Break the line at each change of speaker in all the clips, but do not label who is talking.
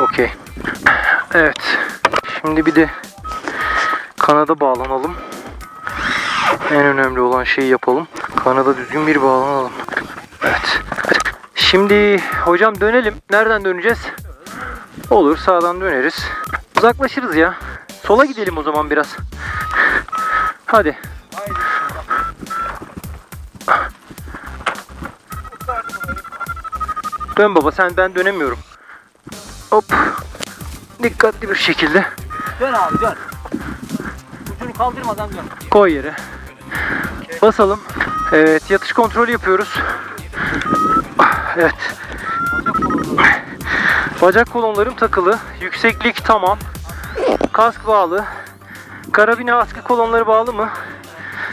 Okey. Evet. Şimdi bir de kanada bağlanalım. En önemli olan şeyi yapalım. Kanada düzgün bir bağlanalım. Evet. Şimdi hocam dönelim. Nereden döneceğiz? Olur, sağdan döneriz. Uzaklaşırız ya. Sola gidelim o zaman biraz. Hadi. Dön baba, ben dönemiyorum. Hop. Dikkatli bir şekilde.
Dön abi dön. Ucunu kaldırmadan dön.
Koy yere. Basalım. Evet, yatış kontrolü yapıyoruz. Evet. Bacak kolonlarım takılı. Yükseklik tamam. Kask bağlı. Karabine askı kolonları bağlı mı?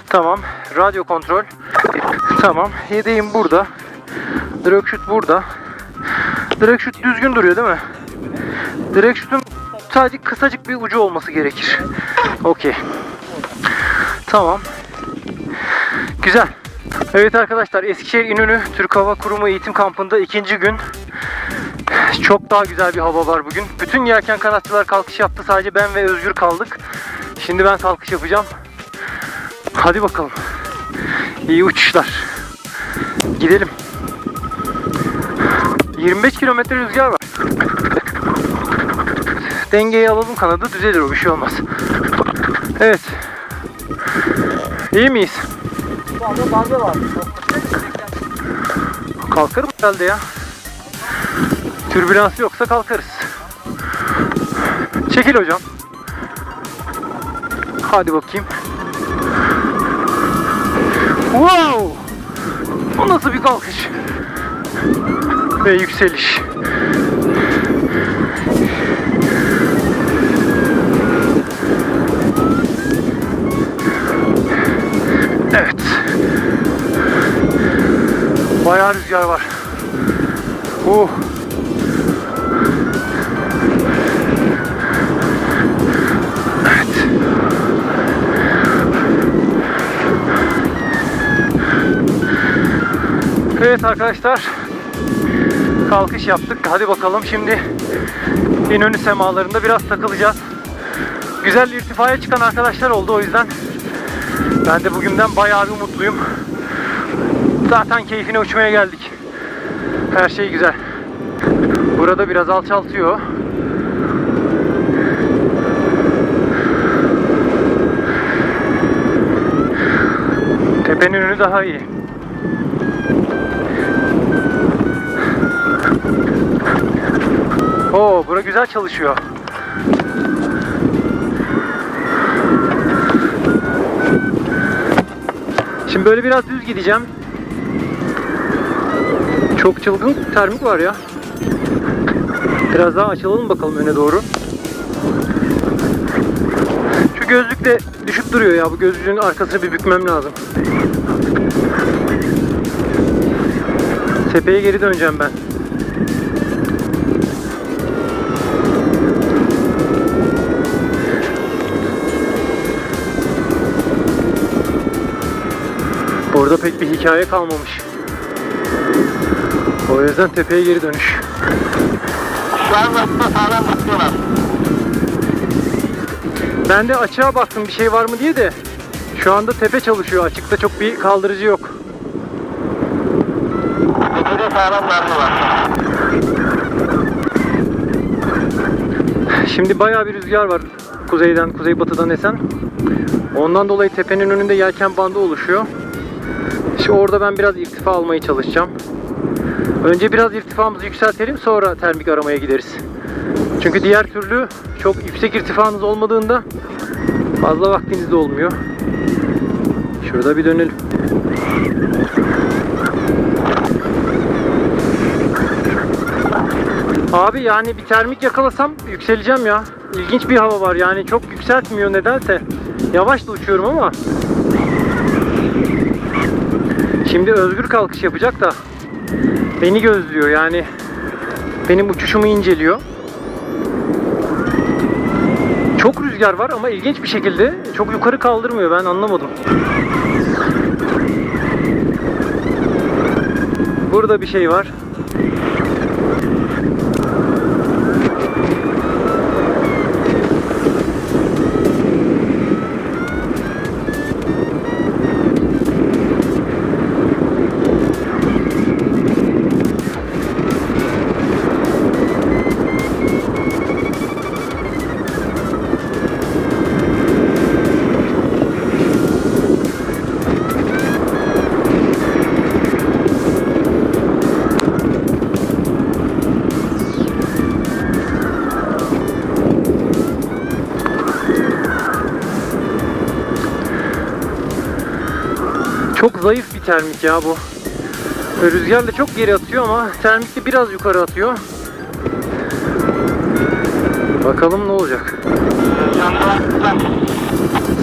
Tamam. Radyo kontrol. Tamam. Yedeğim burada. Direkt şut burada. Direkt şut düzgün duruyor değil mi? Direkt şutun sadece kısacık bir ucu olması gerekir. Okey. Tamam. Güzel. Evet arkadaşlar, Eskişehir İnönü Türk Hava Kurumu eğitim kampında 2. gün. Çok daha güzel bir hava var bugün. Bütün yelken kanatçılar kalkış yaptı. Sadece ben ve Özgür kaldık. Şimdi ben kalkış yapacağım. Hadi bakalım. İyi uçuşlar. Gidelim. 25 kilometre rüzgar var. Dengeyi alalım, kanadı düzelir, o bir şey olmaz. Evet. İyi miyiz?
Şu anda dalga var.
Kalkarım herhalde ya. Türbülans yoksa kalkarız. Çekil hocam. Hadi bakayım. Wow! O nasıl bir kalkış? Ve yükseliş. Evet. Bayağı rüzgar var. Evet. Evet arkadaşlar. Kalkış yaptık. Hadi bakalım, şimdi İnönü semalarında biraz takılacağız. Güzel irtifaya çıkan arkadaşlar oldu, o yüzden ben de bugünden bayağı bir mutluyum. Zaten keyfine uçmaya geldik. Her şey güzel. Burada biraz alçaltıyor. Tepenin önü daha iyi. Bura güzel çalışıyor. Şimdi böyle biraz düz gideceğim. Çok çılgın termik var ya. Biraz daha açılalım bakalım öne doğru. Şu gözlük de düşüp duruyor ya. Bu gözlüğün arkasını bir bükmem lazım. Tepeye geri döneceğim ben. Orada pek bir hikaye kalmamış. O yüzden tepeye geri dönüş.
Şu an aslında sağlam bakıyorlar.
Ben de açığa baktım bir şey var mı diye de şu anda tepe çalışıyor. Açıkta çok bir kaldırıcı yok.
Tepede sağlam var.
Şimdi bayağı bir rüzgar var kuzeyden, kuzeybatıdan esen. Ondan dolayı tepenin önünde yelken bandı oluşuyor. İşte orada ben biraz irtifa almaya çalışacağım. Önce biraz irtifamızı yükseltelim, sonra termik aramaya gideriz. Çünkü diğer türlü çok yüksek irtifanız olmadığında fazla vaktiniz de olmuyor. Şurada bir dönelim. Abi yani bir termik yakalasam yükseleceğim ya. İlginç bir hava var yani, çok yükseltmiyor nedense. Yavaş da uçuyorum ama. Şimdi Özgür kalkış yapacak da beni gözlüyor yani, benim uçuşumu inceliyor. Çok rüzgar var ama ilginç bir şekilde çok yukarı kaldırmıyor, ben anlamadım. Burada bir şey var. zayıf bir termik ya bu. Rüzgarla çok geri atıyor ama termikli biraz yukarı atıyor. Bakalım ne olacak.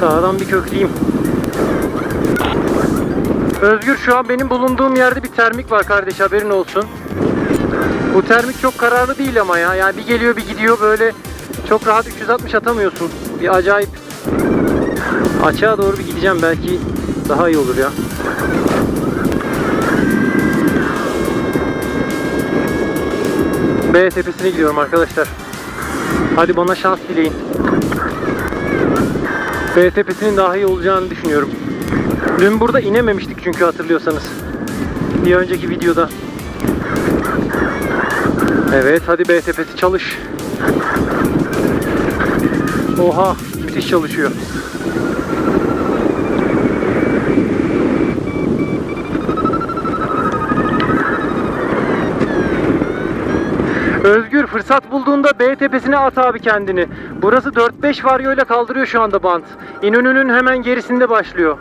Sağdan bir kökleyeyim. Özgür, şu an benim bulunduğum yerde bir termik var kardeş, haberin olsun. Bu termik çok kararlı değil ama ya. Yani bir geliyor bir gidiyor, böyle çok rahat 360 atamıyorsun. Bir acayip. Açığa doğru bir gideceğim, belki daha iyi olur ya. B tepesine gidiyorum arkadaşlar. Hadi bana şans dileyin. B tepesinin daha iyi olacağını düşünüyorum. Dün burada inememiştik çünkü, hatırlıyorsanız. Bir önceki videoda. Evet, hadi B tepesi çalış. Oha, müthiş çalışıyor. Özgür, fırsat bulduğunda B tepesine at abi kendini. Burası 4-5 varyoyla kaldırıyor şu anda bant. İnönü'nün hemen gerisinde başlıyor.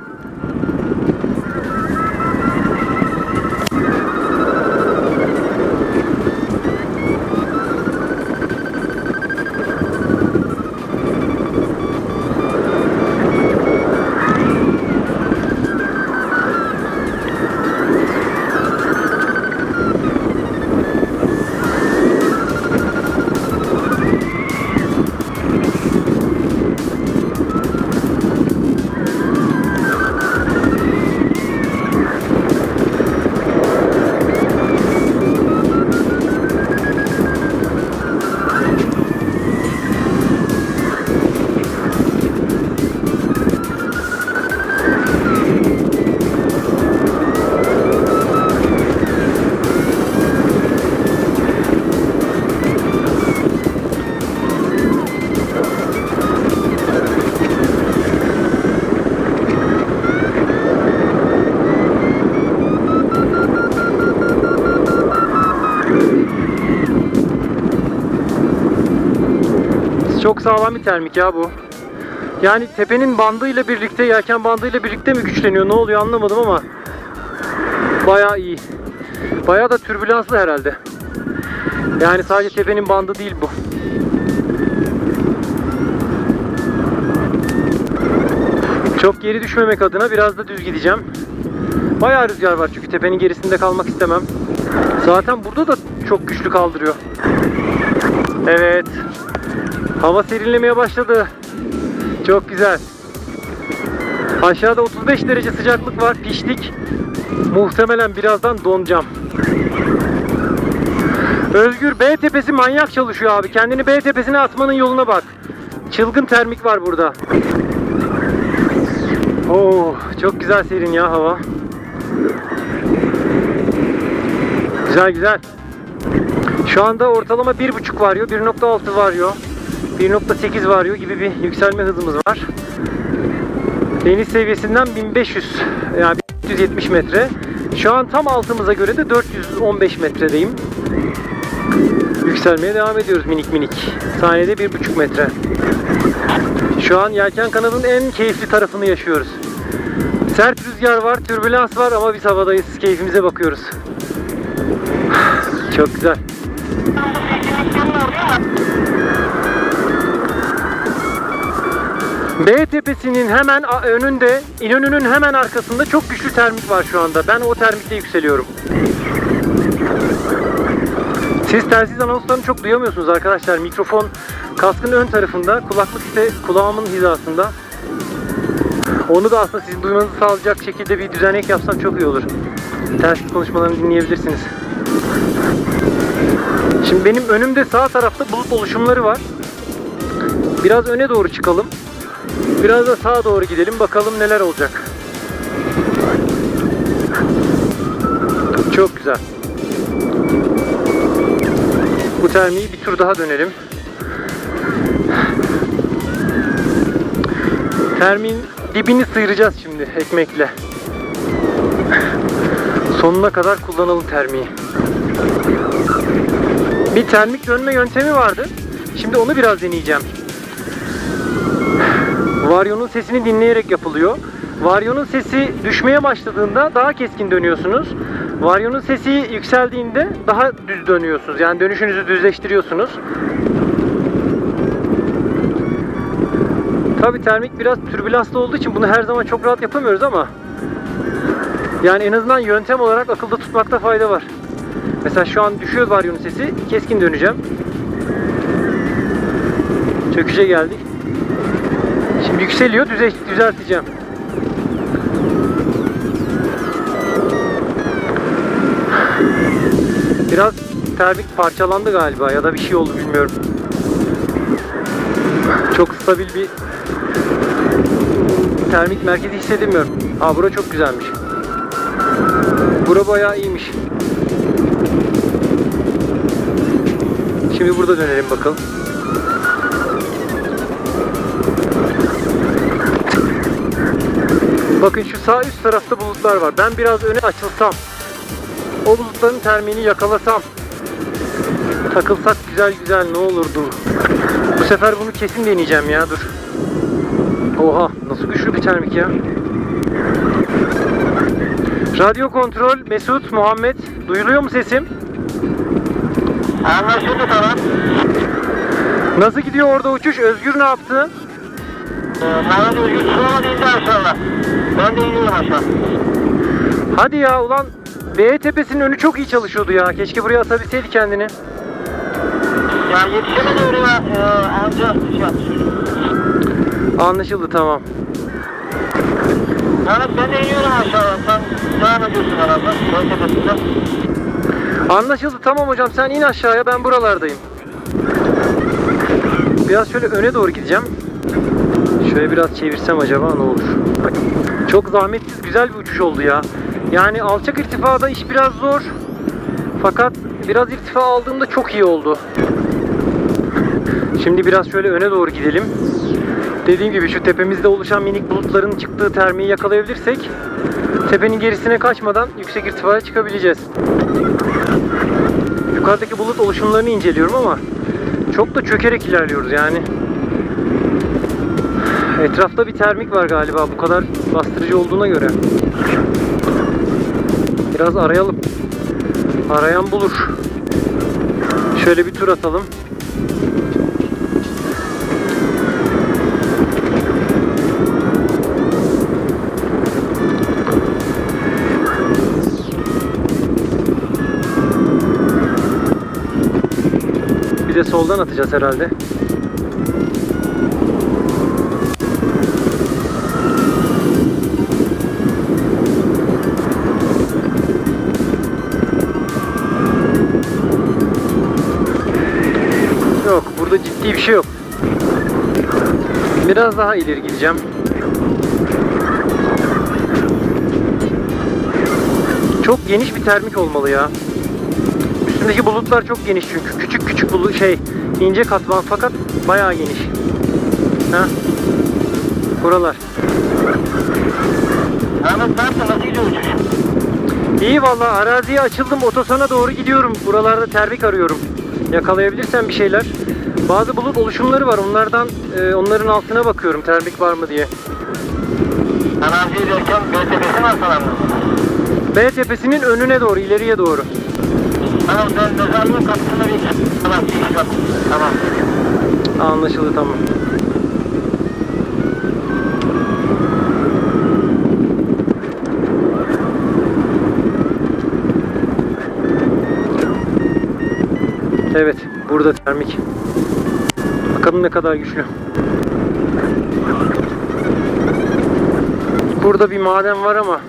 Çok sağlam bir termik ya bu. Yani tepenin bandıyla birlikte, yelken bandıyla birlikte mi güçleniyor, ne oluyor anlamadım ama bayağı iyi. Bayağı da türbülanslı herhalde. Yani sadece tepenin bandı değil bu. Çok geri düşmemek adına biraz da düz gideceğim. Bayağı rüzgar var çünkü tepenin gerisinde kalmak istemem. Zaten burada da çok güçlü kaldırıyor. Evet. Hava serinlemeye başladı. Çok güzel. Aşağıda 35 derece sıcaklık var. Piştik. Muhtemelen birazdan donacağım. Özgür, B tepesi manyak çalışıyor abi. Kendini B tepesine atmanın yoluna bak. Çılgın termik var burada. Oo, çok güzel serin ya hava. Güzel güzel. Şu anda ortalama 1.5 varıyor, 1.6 varıyor, 1.8 varıyor gibi bir yükselme hızımız var. Deniz seviyesinden 1500, yani 470 metre. Şu an tam altımıza göre de 415 metredeyim. Yükselmeye devam ediyoruz minik minik. Saniyede 1.5 metre. Şu an yelken kanadının en keyifli tarafını yaşıyoruz. Sert rüzgar var, türbülans var ama biz havadayız. Keyfimize bakıyoruz. Çok güzel. B tepesinin hemen önünde, İnönü'nün hemen arkasında çok güçlü termik var şu anda. Ben o termikle yükseliyorum. Siz telsiz anonslarını çok duyamıyorsunuz arkadaşlar. Mikrofon kaskın ön tarafında, kulaklık ise kulağımın hizasında. Onu da aslında sizin duymanızı sağlayacak şekilde bir düzenek yapsam çok iyi olur. Telsiz konuşmalarını dinleyebilirsiniz. Şimdi benim önümde sağ tarafta bulut oluşumları var. Biraz öne doğru çıkalım. Biraz da sağa doğru gidelim. Bakalım neler olacak. Çok güzel. Bu termiği bir tur daha dönelim. Termiğin dibini sıyıracağız şimdi ekmekle. Sonuna kadar kullanalım termiği. Bir termik dönme yöntemi vardı. Şimdi onu biraz deneyeceğim. Varyonun sesini dinleyerek yapılıyor. Varyonun sesi düşmeye başladığında daha keskin dönüyorsunuz. Varyonun sesi yükseldiğinde daha düz dönüyorsunuz. Yani dönüşünüzü düzleştiriyorsunuz. Tabi termik biraz türbülanslı olduğu için bunu her zaman çok rahat yapamıyoruz ama yani en azından yöntem olarak akılda tutmakta fayda var. Mesela şu an düşüyor varyonun sesi. Keskin döneceğim. Çöküşe geldik. Şimdi yükseliyor. Düzelteceğim. Biraz termik parçalandı galiba ya da bir şey oldu bilmiyorum. Çok stabil bir termik merkezi hissedemiyorum. Aa, bura çok güzelmiş. Bura bayağı iyiymiş. Şimdi burada dönelim bakalım. Bakın şu sağ üst tarafta bulutlar var. Ben biraz öne açılsam, o bulutların termiğini yakalasam, takılsak güzel güzel ne olurdu. Bu sefer bunu kesin deneyeceğim ya, dur. Oha, nasıl güçlü bir termik ya. Radyo kontrol Mesut, Muhammed. Duyuluyor mu sesim?
Anlaşıldı, tamam.
Nasıl gidiyor orada uçuş? Özgür ne yaptı?
Mehmet Özgür sulama değildi aşağıda. Ben de iniyorum aşağı.
Hadi ya, ulan B tepesinin önü çok iyi çalışıyordu ya. Keşke buraya atabilseydi kendini.
Ya yetişemedi oraya, anca şey yapmış.
Anlaşıldı, tamam.
Mehmet, ben de iniyorum aşağıya. Sen devam ediyorsun herhalde. Ben tepesinde.
Anlaşıldı, tamam hocam, sen in aşağıya, ben buralardayım. Biraz şöyle öne doğru gideceğim. Şöyle biraz çevirsem acaba ne olur? Bak, çok zahmetsiz güzel bir uçuş oldu ya. Yani alçak irtifada iş biraz zor. Fakat biraz irtifa aldığımda çok iyi oldu. Şimdi biraz şöyle öne doğru gidelim. Dediğim gibi şu tepemizde oluşan minik bulutların çıktığı termiği yakalayabilirsek tepenin gerisine kaçmadan yüksek irtifaya çıkabileceğiz. Yukarıdaki bulut oluşumlarını inceliyorum ama çok da çökerek ilerliyoruz yani. Etrafta bir termik var galiba, bu kadar bastırıcı olduğuna göre. Biraz arayalım. Arayan bulur. Şöyle bir tur atalım. Bir de soldan atacağız herhalde. Yok, burada ciddi bir şey yok. Biraz daha ileri gideceğim. Çok geniş bir termik olmalı ya. Üstündeki bulutlar çok geniş çünkü. Küçük küçük bulut ince katman fakat bayağı geniş. Ha? Buralar.
Mehmet, ne yaptın? Nasıl gidiyor uçuş?
İyi vallahi, araziye açıldım, otosana doğru gidiyorum. Buralarda termik arıyorum. Yakalayabilirsem bir şeyler. Bazı bulut oluşumları var. Onların altına bakıyorum termik var mı diye.
Araziye derken B tepesi mi arkalarında?
B tepesinin önüne doğru, ileriye doğru.
Tamam, ben mezarlığın kapısına bir tamam, bir kapı. Tamam.
Anlaşıldı, tamam. Evet, burada termik. Bakalım ne kadar güçlü. Burada bir maden var ama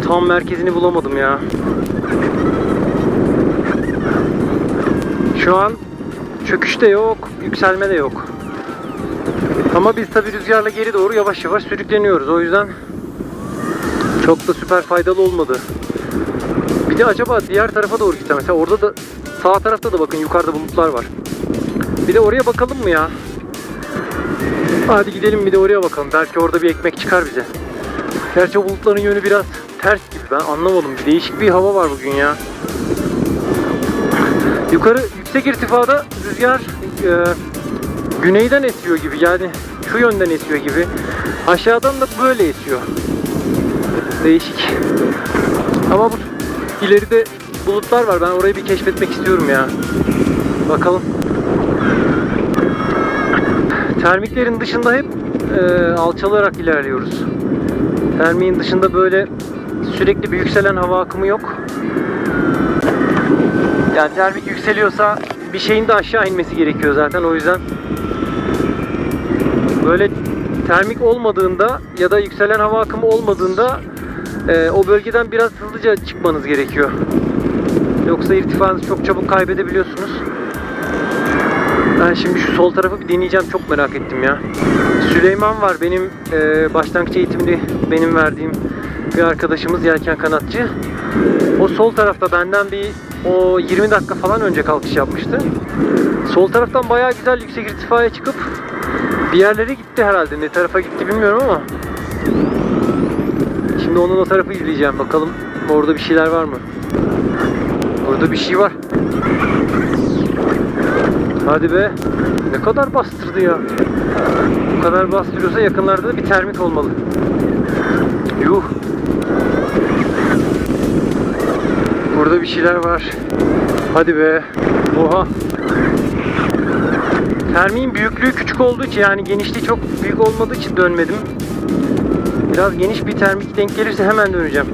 tam merkezini bulamadım ya. Şu an çöküş de yok, yükselme de yok. Ama biz tabi rüzgarla geri doğru yavaş yavaş sürükleniyoruz. O yüzden çok da süper faydalı olmadı. Bir de acaba diğer tarafa doğru gitsem, mesela orada da sağ tarafta da bakın yukarıda bulutlar var. Bir de oraya bakalım mı ya? Hadi gidelim bir de oraya bakalım. Belki orada bir ekmek çıkar bize. Gerçi o bulutların yönü biraz ters gibi, ben anlamadım. Bir değişik bir hava var bugün ya. Yukarı yüksek irtifada rüzgar güneyden esiyor gibi, yani şu yönden esiyor gibi. Aşağıdan da böyle esiyor. Değişik. Ama bu ileride bulutlar var. Ben orayı bir keşfetmek istiyorum ya. Bakalım. Termiklerin dışında hep alçalarak ilerliyoruz. Termiğin dışında böyle sürekli bir yükselen hava akımı yok. Yani termik yükseliyorsa bir şeyin de aşağı inmesi gerekiyor zaten. O yüzden böyle termik olmadığında ya da yükselen hava akımı olmadığında o bölgeden biraz hızlıca çıkmanız gerekiyor. Yoksa irtifanızı çok çabuk kaybedebiliyorsunuz. Ben şimdi şu sol tarafı bir deneyeceğim. Çok merak ettim ya. Süleyman var. Benim başlangıç eğitimini benim verdiğim bir arkadaşımız, yelken kanatçı. O sol tarafta benden bir 20 dakika falan önce kalkış yapmıştı. Sol taraftan bayağı güzel yüksek irtifaya çıkıp bir yerlere gitti herhalde. Ne tarafa gitti bilmiyorum ama. Şimdi onun o tarafı izleyeceğim. Bakalım orada bir şeyler var mı? Burada bir şey var. Hadi be. Ne kadar bastırdı ya. Bu kadar bastırıyorsa yakınlarda da bir termik olmalı. Yuh. Burada bir şeyler var. Hadi be. Oha. Termiğin büyüklüğü küçük olduğu için, yani genişliği çok büyük olmadığı için dönmedim. Biraz geniş bir termik denk gelirse hemen döneceğim.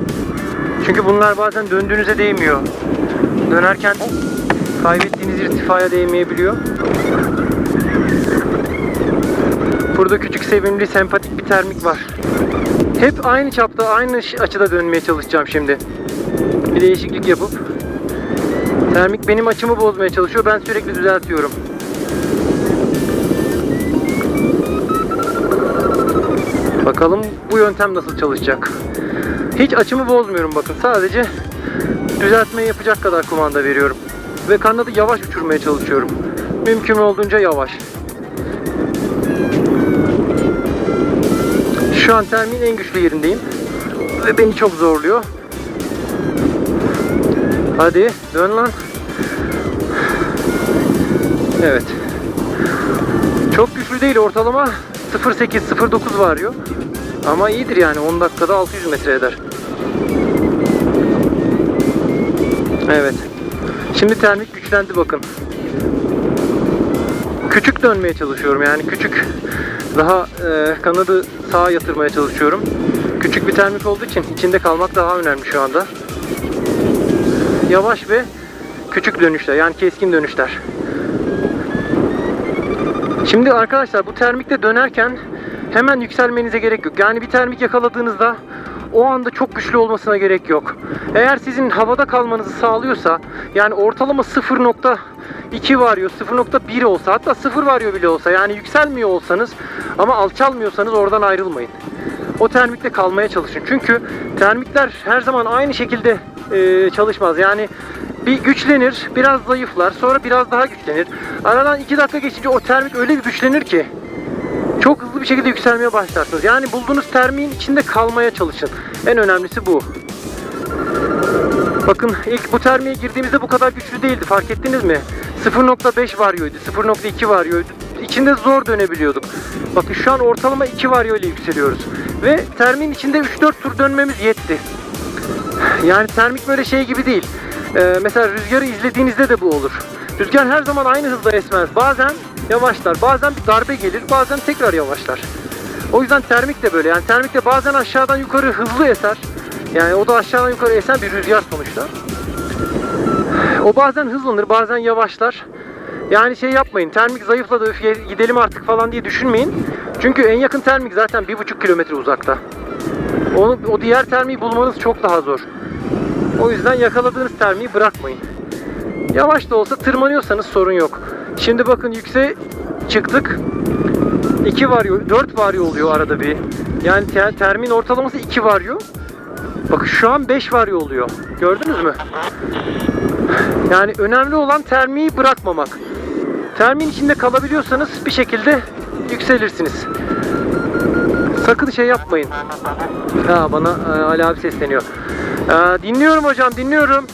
Çünkü bunlar bazen döndüğünüze değmiyor. Dönerken kaybettiğiniz irtifaya değmeyebiliyor. Burada küçük, sevimli, sempatik bir termik var. Hep aynı çapta, aynı açıda dönmeye çalışacağım şimdi. Bir değişiklik yapıp. Termik benim açımı bozmaya çalışıyor. Ben sürekli düzeltiyorum. Bakalım bu yöntem nasıl çalışacak. Hiç açımı bozmuyorum bakın. Sadece düzeltmeyi yapacak kadar kumanda veriyorum. Ve kanadı yavaş uçurmaya çalışıyorum. Mümkün olduğunca yavaş. Şu an termiğin en güçlü yerindeyim. Ve beni çok zorluyor. Hadi dön lan. Evet. Çok güçlü değil, ortalama 0.8-0.9 varıyor. Ama iyidir yani, 10 dakikada 600 metre eder. Evet. Şimdi termik güçlendi bakın. Küçük dönmeye çalışıyorum, yani küçük. Daha kanadı sağa yatırmaya çalışıyorum. Küçük bir termik olduğu için içinde kalmak daha önemli şu anda. Yavaş ve küçük dönüşler, yani keskin dönüşler. Şimdi arkadaşlar, bu termikte dönerken hemen yükselmenize gerek yok. Yani bir termik yakaladığınızda o anda çok güçlü olmasına gerek yok. Eğer sizin havada kalmanızı sağlıyorsa, yani ortalama 0.2 varıyor, 0.1 olsa, hatta 0 varıyor bile olsa, yani yükselmiyor olsanız ama alçalmıyorsanız oradan ayrılmayın. O termikte kalmaya çalışın. Çünkü termikler her zaman aynı şekilde çalışmaz. Yani bir güçlenir, biraz zayıflar, sonra biraz daha güçlenir. Aradan 2 dakika geçince o termik öyle bir güçlenir ki çok hızlı bir şekilde yükselmeye başlarsınız. Yani bulduğunuz termiğin içinde kalmaya çalışın. En önemlisi bu. Bakın ilk bu termiğe girdiğimizde bu kadar güçlü değildi. Fark ettiniz mi? 0.5 varyoydu, 0.2 varyoydu. İçinde zor dönebiliyorduk. Bakın şu an ortalama 2 varyo ile yükseliyoruz. Ve termiğin içinde 3-4 tur dönmemiz yetti. Yani termik böyle şey gibi değil. Mesela rüzgarı izlediğinizde de bu olur. Rüzgar her zaman aynı hızda esmez. Bazen yavaşlar, bazen bir darbe gelir, bazen tekrar yavaşlar. O yüzden termik de böyle. Yani termik de bazen aşağıdan yukarı hızlı eser. Yani o da aşağıdan yukarı esen bir rüzgar sonuçta. O bazen hızlanır, bazen yavaşlar. Yani şey yapmayın, termik zayıfladı, gidelim artık falan diye düşünmeyin. Çünkü en yakın termik zaten 1,5 kilometre uzakta. O diğer termiği bulmanız çok daha zor. O yüzden yakaladığınız termiği bırakmayın. Yavaş da olsa tırmanıyorsanız sorun yok. Şimdi bakın yükseğe çıktık. 2 varyo, 4 varyo oluyor arada bir. Yani termin ortalaması 2 varyo. Bakın şu an 5 varyo oluyor. Gördünüz mü? Yani önemli olan termiği bırakmamak. Termin içinde kalabiliyorsanız bir şekilde yükselirsiniz. Sakın şey yapmayın. Ha, bana Ali abi sesleniyor. Dinliyorum hocam, dinliyorum.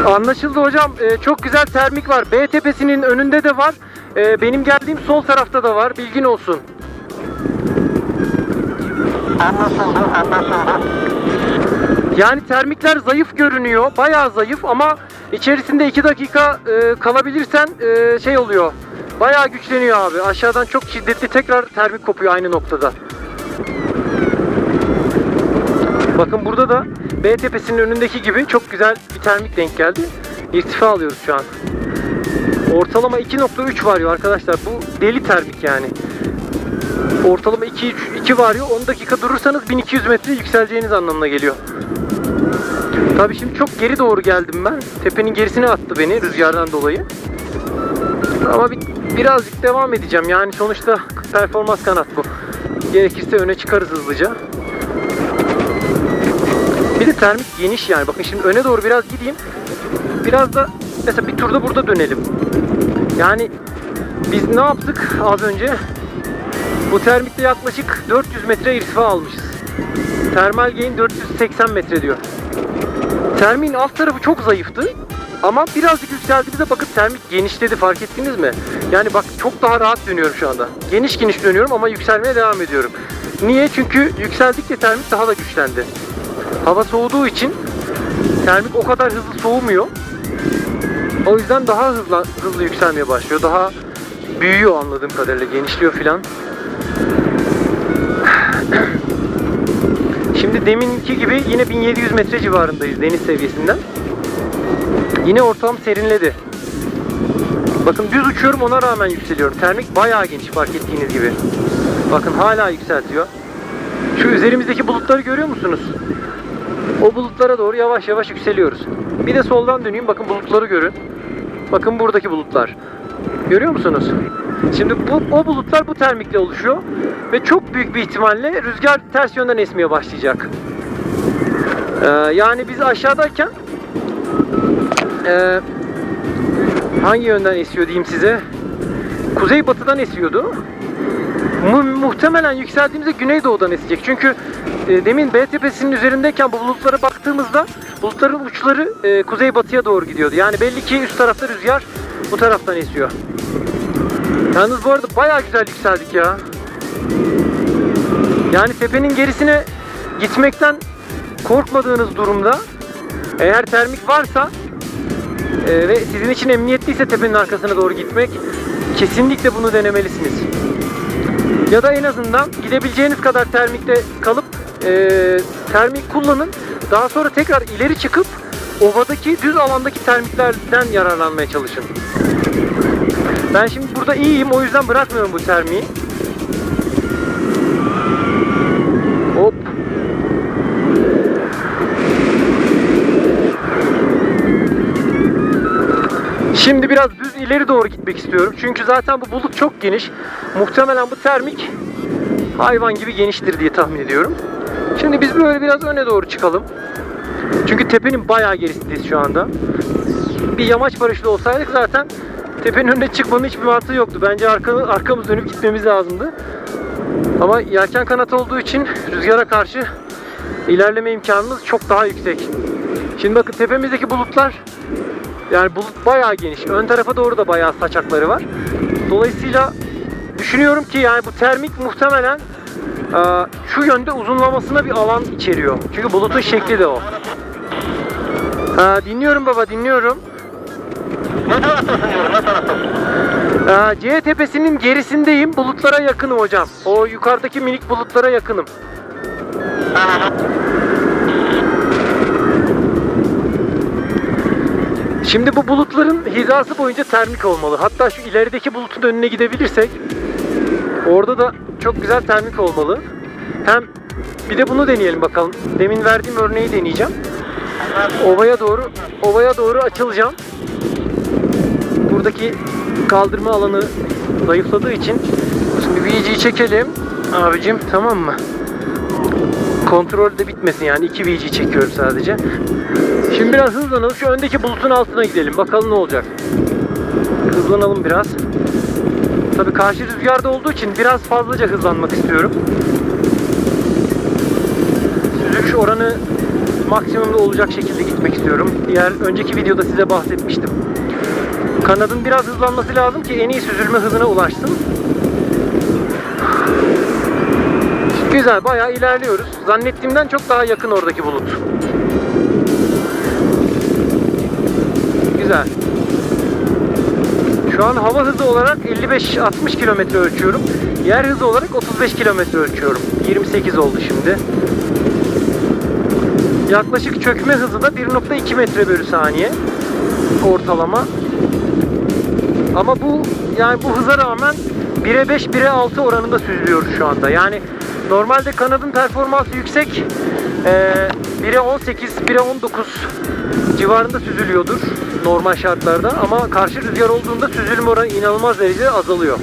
Anlaşıldı hocam. Çok güzel termik var. B tepesinin önünde de var. benim geldiğim sol tarafta da var. Bilgin olsun.
Anlaşıldı.
Yani termikler zayıf görünüyor. Bayağı zayıf ama içerisinde 2 dakika kalabilirsen şey oluyor. Bayağı güçleniyor abi. Aşağıdan çok şiddetli tekrar termik kopuyor aynı noktada. Bakın burada da B tepesinin önündeki gibi çok güzel bir termik denk geldi. İrtifa alıyoruz şu an. Ortalama 2.3 varıyor arkadaşlar. Bu deli termik yani. Ortalama 2 varıyor. 10 dakika durursanız 1200 metre yükseleceğiniz anlamına geliyor. Tabii şimdi çok geri doğru geldim ben. Tepenin gerisine attı beni rüzgardan dolayı. Ama birazcık devam edeceğim. Yani sonuçta performans kanat bu. Gerekirse öne çıkarız hızlıca. Bir de termik geniş yani. Bakın şimdi öne doğru biraz gideyim. Biraz da mesela bir turda burada dönelim. Yani biz ne yaptık az önce? Bu termikte yaklaşık 400 metre irtifa almışız. Termal gain 480 metre diyor. Termiğin alt tarafı çok zayıftı. Ama birazcık yükseldiğimizde bakın termik genişledi, fark ettiniz mi? Yani bak çok daha rahat dönüyorum şu anda. Geniş dönüyorum ama yükselmeye devam ediyorum. Niye? Çünkü yükseldikçe termik daha da güçlendi. Hava soğuduğu için termik o kadar hızlı soğumuyor. O yüzden daha hızlı yükselmeye başlıyor. Daha büyüyor anladığım kadarıyla. Genişliyor filan. Şimdi deminki gibi yine 1700 metre civarındayız deniz seviyesinden. Yine ortam serinledi. Bakın düz uçuyorum, ona rağmen yükseliyorum. Termik bayağı geniş, fark ettiğiniz gibi. Bakın hala yükseltiyor. Şu üzerimizdeki bulutları görüyor musunuz? O bulutlara doğru yavaş yavaş yükseliyoruz. Bir de soldan döneyim, bakın bulutları görün. Bakın buradaki bulutlar. Görüyor musunuz? Şimdi o bulutlar bu termikle oluşuyor. Ve çok büyük bir ihtimalle rüzgar ters yönden esmeye başlayacak. Yani biz aşağıdayken hangi yönden esiyor diyeyim size? Kuzeybatıdan esiyordu. Muhtemelen yükseldiğimizde güneydoğudan esecek. Çünkü demin B tepesinin üzerindeyken bu bulutlara baktığımızda bulutların uçları kuzeybatıya doğru gidiyordu. Yani belli ki üst tarafta rüzgar bu taraftan esiyor. Yalnız bu arada bayağı güzel yükseldik ya. Yani tepenin gerisine gitmekten korkmadığınız durumda, eğer termik varsa ve sizin için emniyetliyse tepenin arkasına doğru gitmek, kesinlikle bunu denemelisiniz. Ya da en azından gidebileceğiniz kadar termikte kalıp termik kullanın. Daha sonra tekrar ileri çıkıp ovadaki düz alandaki termiklerden yararlanmaya çalışın. Ben şimdi burada iyiyim, o yüzden bırakmıyorum bu termiği. Hop. Şimdi biraz düz ileri doğru gitmek istiyorum. Çünkü zaten bu bulut çok geniş. Muhtemelen bu termik hayvan gibi geniştir diye tahmin ediyorum. Şimdi biz böyle biraz öne doğru çıkalım. Çünkü tepenin bayağı gerisindeyiz şu anda. Bir yamaç paraşütü olsaydık zaten tepenin önüne çıkmanın hiçbir mantığı yoktu. Bence arkamız dönüp gitmemiz lazımdı. Ama yelken kanatı olduğu için rüzgara karşı ilerleme imkanımız çok daha yüksek. Şimdi bakın tepemizdeki bulutlar, yani bulut bayağı geniş. Ön tarafa doğru da bayağı saçakları var. Dolayısıyla düşünüyorum ki yani bu termik muhtemelen şu yönde uzunlamasına bir alan içeriyor. Çünkü bulutun şekli de o. Dinliyorum baba, dinliyorum.
Ne taraftasın diyorum, ne taraftasın?
C tepesinin gerisindeyim. Bulutlara yakınım hocam. O yukarıdaki minik bulutlara yakınım. Şimdi bu bulutların hizası boyunca termik olmalı. Hatta şu ilerideki bulutun önüne gidebilirsek orada da çok güzel termik olmalı. Hem bir de bunu deneyelim bakalım. Demin verdiğim örneği deneyeceğim. Ovaya doğru açılacağım. Buradaki kaldırma alanı zayıfladığı için şimdi VG'yi çekelim abicim, tamam mı? Kontrol de bitmesin, yani 2 VG çekiyorum sadece. Şimdi biraz hızlanalım, şu öndeki bulutun altına gidelim, bakalım ne olacak. Hızlanalım biraz. Tabii karşı rüzgarda olduğu için biraz fazlaca hızlanmak istiyorum. Süzülüş oranı maksimumda olacak şekilde gitmek istiyorum. Önceki videoda size bahsetmiştim. Kanadın biraz hızlanması lazım ki en iyi süzülme hızına ulaşsın. Güzel, bayağı ilerliyoruz. Zannettiğimden çok daha yakın oradaki bulut. Güzel. Şu an hava hızı olarak 55-60 kilometre ölçüyorum. Yer hızı olarak 35 kilometre ölçüyorum. 28 oldu şimdi. Yaklaşık çökme hızı da 1.2 metre bölü saniye. Ortalama. Ama bu hıza rağmen 1'e 5, 1'e 6 oranında süzülüyoruz şu anda. Yani normalde kanadın performansı yüksek. 1'e 18, 1'e 19 civarında süzülüyordur normal şartlarda. Ama karşı rüzgar olduğunda süzülme oranı inanılmaz derecede azalıyor.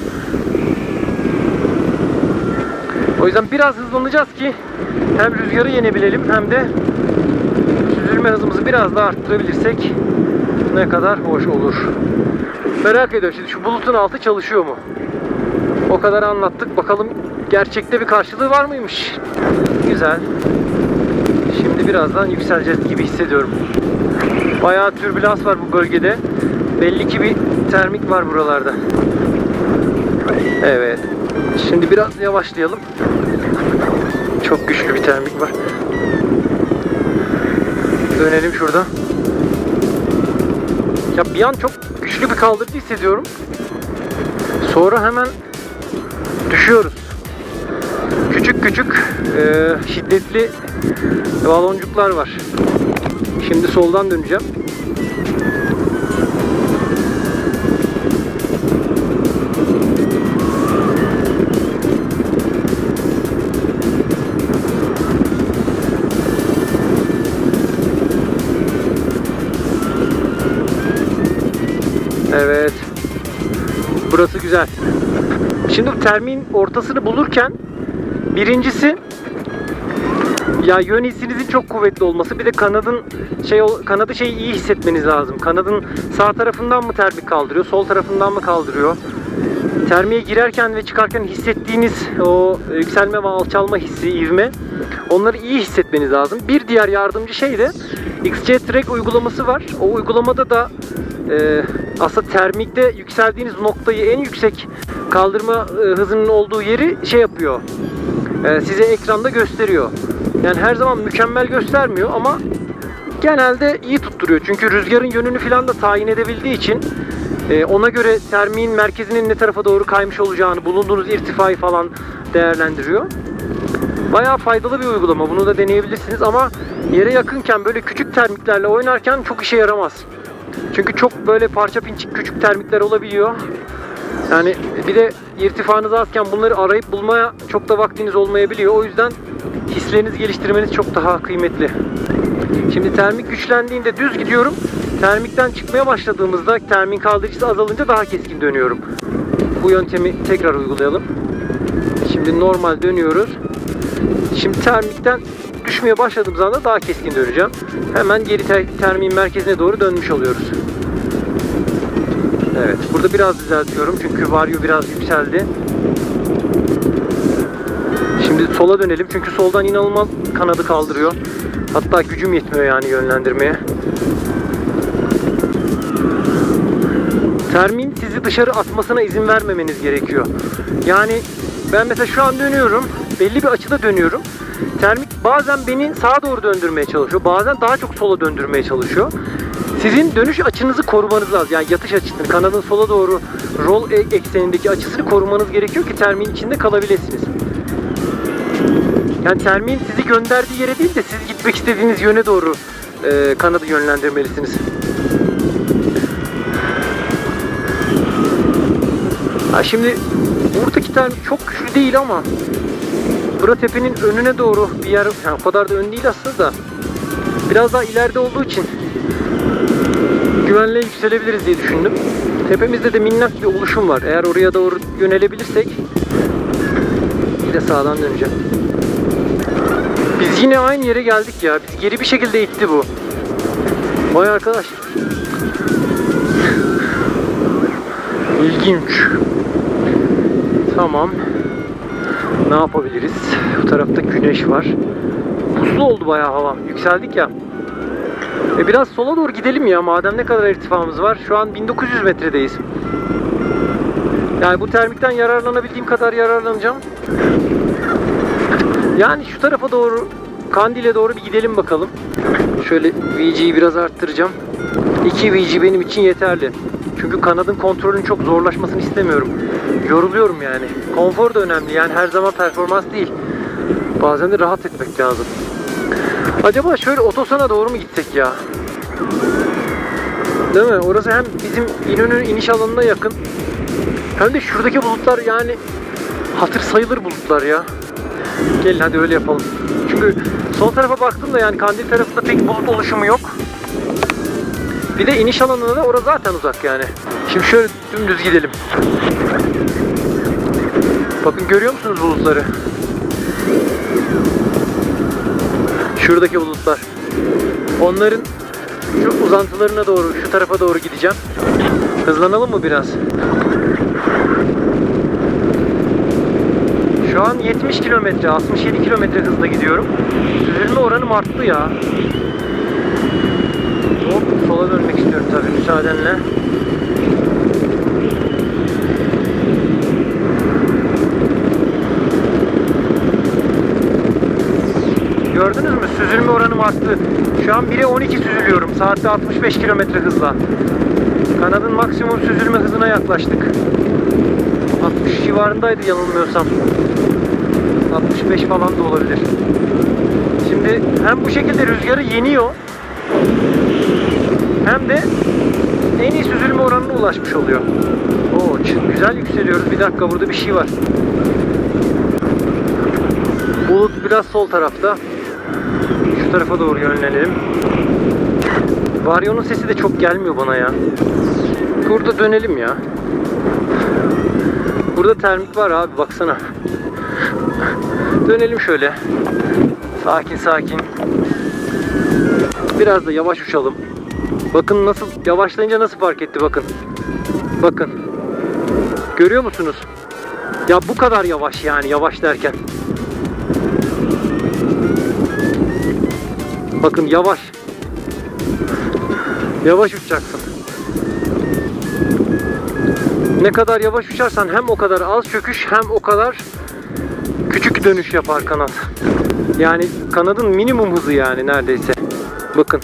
O yüzden biraz hızlanacağız ki hem rüzgarı yenebilelim hem de süzülme hızımızı biraz daha arttırabilirsek ne kadar hoş olur. Merak ediyorum şimdi şu bulutun altı çalışıyor mu? O kadar anlattık. Bakalım gerçekte bir karşılığı var mıymış? Güzel. Şimdi birazdan yükseleceğiz gibi hissediyorum. Bayağı türbülans var bu bölgede. Belli ki bir termik var buralarda. Evet. Şimdi biraz yavaşlayalım. Çok güçlü bir termik var. Dönelim şurada. Ya bir an çok güçlü bir kaldırıcı hissediyorum. Sonra hemen düşüyoruz. Küçük küçük şiddetli baloncuklar var. Şimdi soldan döneceğim. Evet. Burası güzel. Şimdi termin ortasını bulurken birincisi ya yön hissinizin çok kuvvetli olması, bir de kanadı iyi hissetmeniz lazım. Kanadın sağ tarafından mı termik kaldırıyor, sol tarafından mı kaldırıyor? Termiğe girerken ve çıkarken hissettiğiniz o yükselme ve alçalma hissi, ivme, onları iyi hissetmeniz lazım. Bir diğer yardımcı şey de XC Track uygulaması var. O uygulamada da aslında termikte yükseldiğiniz noktayı, en yüksek kaldırma hızının olduğu yeri yapıyor. Size ekranda gösteriyor. Yani her zaman mükemmel göstermiyor ama genelde iyi tutturuyor. Çünkü rüzgarın yönünü falan da tayin edebildiği için ona göre termiğin merkezinin ne tarafa doğru kaymış olacağını, bulunduğunuz irtifayı falan değerlendiriyor. Bayağı faydalı bir uygulama. Bunu da deneyebilirsiniz ama yere yakınken böyle küçük termiklerle oynarken çok işe yaramaz. Çünkü çok böyle parça pinçik küçük termikler olabiliyor. Yani bir de irtifanız azken bunları arayıp bulmaya çok da vaktiniz olmayabiliyor. O yüzden hislerinizi geliştirmeniz çok daha kıymetli. Şimdi termik güçlendiğinde düz gidiyorum. Termikten çıkmaya başladığımızda termin kaldırıcısı azalınca daha keskin dönüyorum. Bu yöntemi tekrar uygulayalım. Şimdi normal dönüyoruz. Şimdi termikten düşmeye başladığımız anda daha keskin döneceğim. Hemen geri termin merkezine doğru dönmüş oluyoruz. Evet, burada biraz düzeltiyorum çünkü varyo biraz yükseldi. Şimdi sola dönelim çünkü soldan inanılmaz kanadı kaldırıyor. Hatta gücüm yetmiyor yani yönlendirmeye. Termin sizi dışarı atmasına izin vermemeniz gerekiyor. Yani ben mesela şu an dönüyorum, belli bir açıda dönüyorum. Termik bazen beni sağa doğru döndürmeye çalışıyor, bazen daha çok sola döndürmeye çalışıyor. Sizin dönüş açınızı korumanız lazım. Yani yatış açısını, kanadın sola doğru rol eksenindeki açısını korumanız gerekiyor ki termin içinde kalabilirsiniz. Yani termin sizi gönderdiği yere değil de siz gitmek istediğiniz yöne doğru kanadı yönlendirmelisiniz. Şimdi buradaki termik çok güçlü değil ama bura tepenin önüne doğru bir yer, yani o kadar da ön değil aslında da biraz daha ileride olduğu için güvenle yükselebiliriz diye düşündüm. Tepemizde de minnak bir oluşum var. Eğer oraya doğru yönelebilirsek, bir de sağdan döneceğim. Biz yine aynı yere geldik ya. Biz geri bir şekilde itti bu. Vay arkadaş. İlginç. Tamam. Ne yapabiliriz? Bu tarafta güneş var. Puslu oldu bayağı hava. Yükseldik ya. Biraz sola doğru gidelim ya. Madem ne kadar irtifamız var. Şu an 1900 metredeyiz. Yani bu termikten yararlanabildiğim kadar yararlanacağım. Yani şu tarafa doğru, Kandil'e doğru bir gidelim bakalım. Şöyle VG'yi biraz arttıracağım. 2 VG benim için yeterli. Çünkü kanadın kontrolünün çok zorlaşmasını istemiyorum. Yoruluyorum yani. Konfor da önemli. Yani her zaman performans değil. Bazen de rahat etmek lazım. Acaba şöyle Otosan'a doğru mu gitsek ya? Değil mi? Orası hem bizim İnönü iniş alanına yakın. Hem de şuradaki bulutlar yani hatır sayılır bulutlar ya. Gelin hadi öyle yapalım. Çünkü sol tarafa baktım da yani Kandil tarafında pek bulut oluşumu yok. Bir de iniş alanına da orası zaten uzak yani. Şimdi şöyle dümdüz gidelim. Bakın görüyor musunuz bulutları? Şuradaki bulutlar. Onların şu uzantılarına doğru, şu tarafa doğru gideceğim. Hızlanalım mı biraz? Şu an 70 kilometre, 67 kilometre hızla gidiyorum. Süzülme oranım arttı ya. Hop, sola dönmek istiyorum tabii müsaadenle. Gördünüz mü? Süzülme oranım arttı. Şu an 1'e 12 süzülüyorum. Saatte 65 kilometre hızla. Kanadın maksimum süzülme hızına yaklaştık. 60 civarındaydı yanılmıyorsam. 65 falan da olabilir. Şimdi hem bu şekilde rüzgarı yeniyor, hem de en iyi süzülme oranına ulaşmış oluyor. Oo, güzel yükseliyoruz. Bir dakika, burada bir şey var. Bulut biraz sol tarafta. Şu tarafa doğru yönlenelim. Varyonun sesi de çok gelmiyor bana ya. Burada dönelim ya. Burada termik var abi, baksana. Dönelim şöyle. Sakin sakin. Biraz da yavaş uçalım. Bakın nasıl yavaşlayınca nasıl fark etti, bakın. Bakın. Görüyor musunuz? Ya bu kadar yavaş yani, yavaş derken. Bakın yavaş. Yavaş uçacaksın. Ne kadar yavaş uçarsan hem o kadar az çöküş, hem o kadar küçük dönüş yapar kanat. Yani kanadın minimum hızı yani neredeyse. Bakın.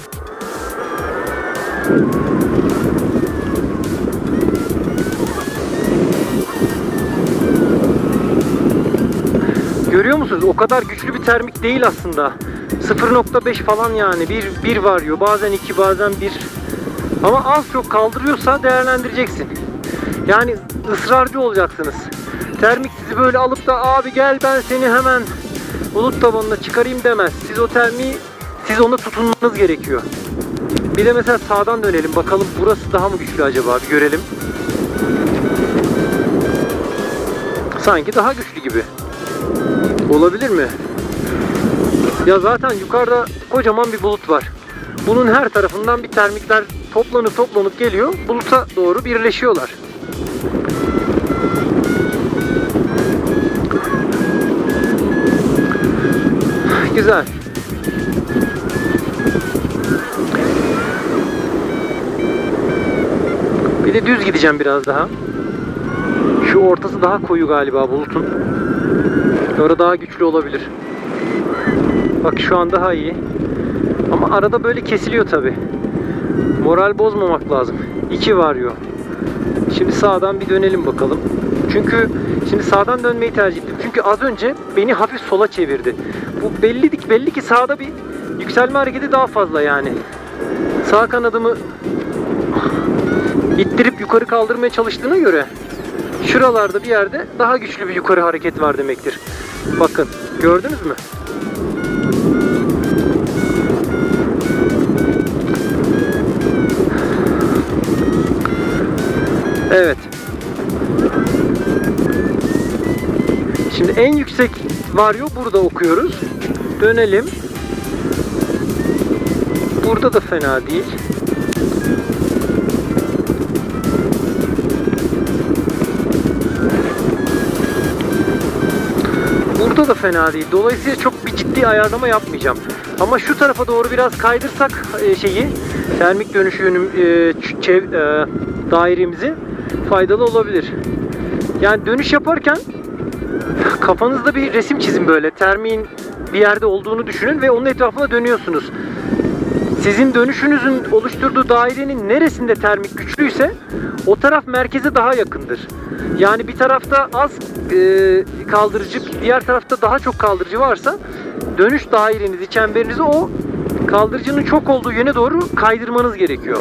Görüyor musunuz? O kadar güçlü bir termik değil aslında. 0.5 falan yani. Bir varıyor. Bazen 2, bazen 1. Ama az çok kaldırıyorsa değerlendireceksin. Yani ısrarcı olacaksınız. Termik sizi böyle alıp da abi gel ben seni hemen bulut tabanına çıkarayım demez. Siz ona tutunmanız gerekiyor. Bir de mesela sağdan dönelim. Bakalım burası daha mı güçlü acaba? Bir görelim. Sanki daha güçlü gibi. Olabilir mi? Ya zaten yukarıda kocaman bir bulut var. Bunun her tarafından bir termikler toplanıp geliyor. Buluta doğru birleşiyorlar. Güzel. Bir de düz gideceğim biraz daha. Şu ortası daha koyu galiba bulutun. Orada daha güçlü olabilir. Bak şu an daha iyi. Ama arada böyle kesiliyor tabi. Moral bozmamak lazım. 2 varıyor. Şimdi sağdan bir dönelim bakalım. Çünkü şimdi sağdan dönmeyi tercih ettim. Çünkü az önce beni hafif sola çevirdi. Bu belli ki sağda bir yükselme hareketi daha fazla yani. Sağ kanadımı ittirip yukarı kaldırmaya çalıştığına göre şuralarda bir yerde daha güçlü bir yukarı hareket var demektir. Bakın gördünüz mü? Evet. Şimdi en yüksek varyo burada okuyoruz. Dönelim. Burada da fena değil. Burada da fena değil. Dolayısıyla çok bir ciddi ayarlama yapmayacağım. Ama şu tarafa doğru biraz kaydırsak termik dönüş dairemizi faydalı olabilir. Yani dönüş yaparken kafanızda bir resim çizin böyle. Termiğin bir yerde olduğunu düşünün ve onun etrafına dönüyorsunuz. Sizin dönüşünüzün oluşturduğu dairenin neresinde termik güçlüyse o taraf merkeze daha yakındır. Yani bir tarafta az kaldırıcı, diğer tarafta daha çok kaldırıcı varsa dönüş dairenizi, çemberinizi o kaldırıcının çok olduğu yöne doğru kaydırmanız gerekiyor.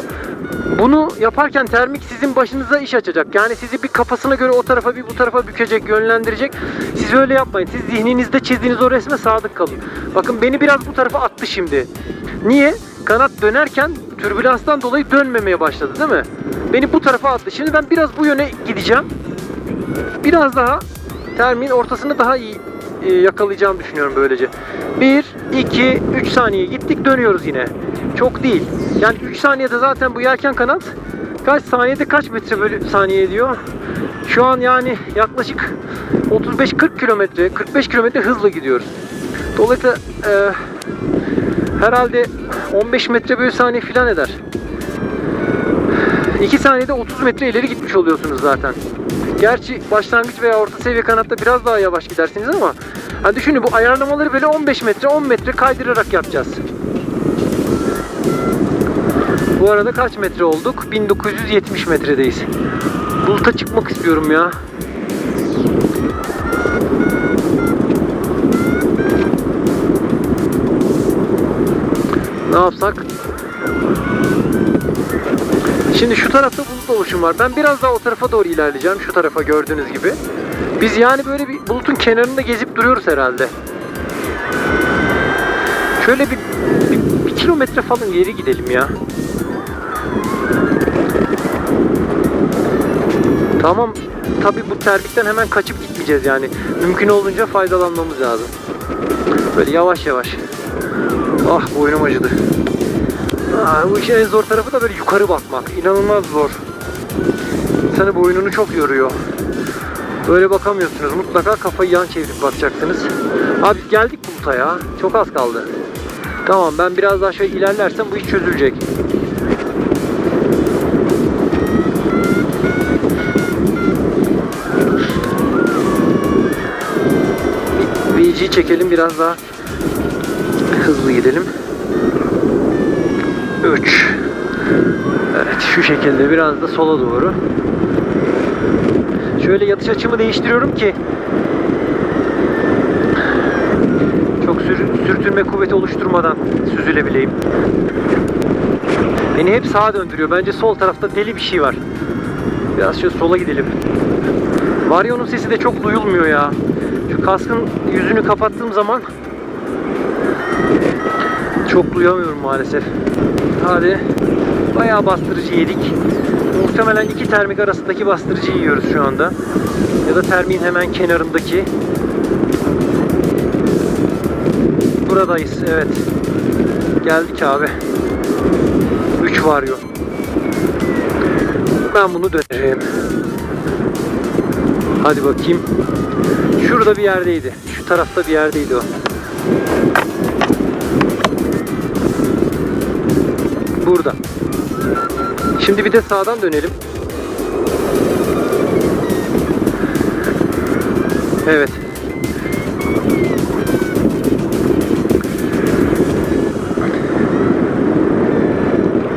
Bunu yaparken termik sizin başınıza iş açacak. Yani sizi bir kafasına göre o tarafa bir bu tarafa bükecek, yönlendirecek. Siz öyle yapmayın. Siz zihninizde çizdiğiniz o resme sadık kalın. Bakın beni biraz bu tarafa attı şimdi. Niye? Kanat dönerken türbülanstan dolayı dönmemeye başladı değil mi? Beni bu tarafa attı. Şimdi ben biraz bu yöne gideceğim. Biraz daha termiğin ortasını daha iyi yakalayacağımı düşünüyorum böylece. 1, 2, 3 saniye gittik, dönüyoruz yine. Çok değil. Yani 3 saniyede zaten bu yelken kanat kaç saniyede kaç metre bölü saniye ediyor? Şu an yani yaklaşık 35-40 kilometre, 45 kilometre hızla gidiyoruz. Dolayısıyla herhalde 15 metre bölü saniye falan eder. 2 saniyede 30 metre ileri gitmiş oluyorsunuz zaten. Gerçi başlangıç veya orta seviye kanatta biraz daha yavaş gidersiniz ama hani düşünün, bu ayarlamaları böyle 15 metre 10 metre kaydırarak yapacağız. Bu arada kaç metre olduk? 1970 metredeyiz. Buluta çıkmak istiyorum ya. Ne yapsak? Şimdi şu tarafta bulut oluşum var. Ben biraz daha o tarafa doğru ilerleyeceğim. Şu tarafa, gördüğünüz gibi. Biz yani böyle bir bulutun kenarında gezip duruyoruz herhalde. Şöyle bir kilometre falan ileri gidelim ya. Tamam. Tabi bu termikten hemen kaçıp gitmeyeceğiz yani. Mümkün olduğunca faydalanmamız lazım. Böyle yavaş yavaş. Ah, boynum acıdı. Bu işin en zor tarafı da böyle yukarı bakmak. İnanılmaz zor. İnsanı, boynunu çok yoruyor. Böyle bakamıyorsunuz. Mutlaka kafayı yan çevirip bakacaksınız. Abi biz geldik buluta ya. Çok az kaldı. Tamam, ben biraz daha şöyle ilerlersem bu iş çözülecek. VG çekelim, biraz daha hızlı gidelim. 3. Evet, şu şekilde biraz da sola doğru. Şöyle yatış açımı değiştiriyorum ki çok sürtünme kuvveti oluşturmadan süzülebileyim. Beni hep sağa döndürüyor. Bence sol tarafta deli bir şey var. Biraz şöyle sola gidelim. Varyo'nun sesi de çok duyulmuyor ya. Şu kaskın yüzünü kapattığım zaman çok duyamıyorum maalesef. Hadi. Bayağı bastırıcı yedik. Muhtemelen iki termik arasındaki bastırıcıyı yiyoruz şu anda. Ya da termiğin hemen kenarındaki. Buradayız. Evet. Geldik abi. 3 varyo. Ben bunu dönerim. Hadi bakayım. Şurada bir yerdeydi. Şu tarafta bir yerdeydi o. Burada. Şimdi bir de sağdan dönelim. Evet.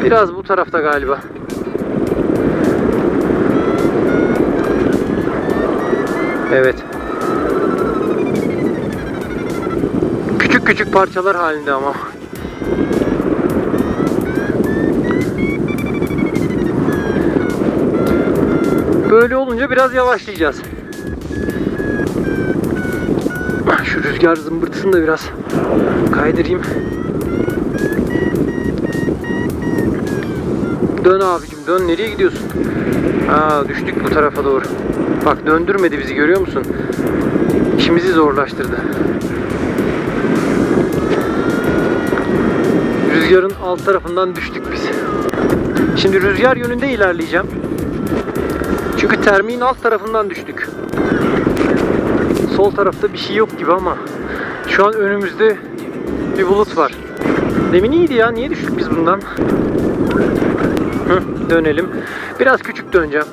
Biraz bu tarafta galiba. Evet. Küçük küçük parçalar halinde ama. Böyle olunca biraz yavaşlayacağız. Şu rüzgar zımbırtısını da biraz kaydırayım. Dön abicim, dön. Nereye gidiyorsun? Düştük bu tarafa doğru. Bak, döndürmedi bizi, görüyor musun? İşimizi zorlaştırdı. Rüzgarın alt tarafından düştük biz. Şimdi rüzgar yönünde ilerleyeceğim. Çünkü termiğin alt tarafından düştük. Sol tarafta bir şey yok gibi ama şu an önümüzde bir bulut var. Demin iyiydi ya. Niye düştük biz bundan? Dönelim. Biraz küçük döneceğim.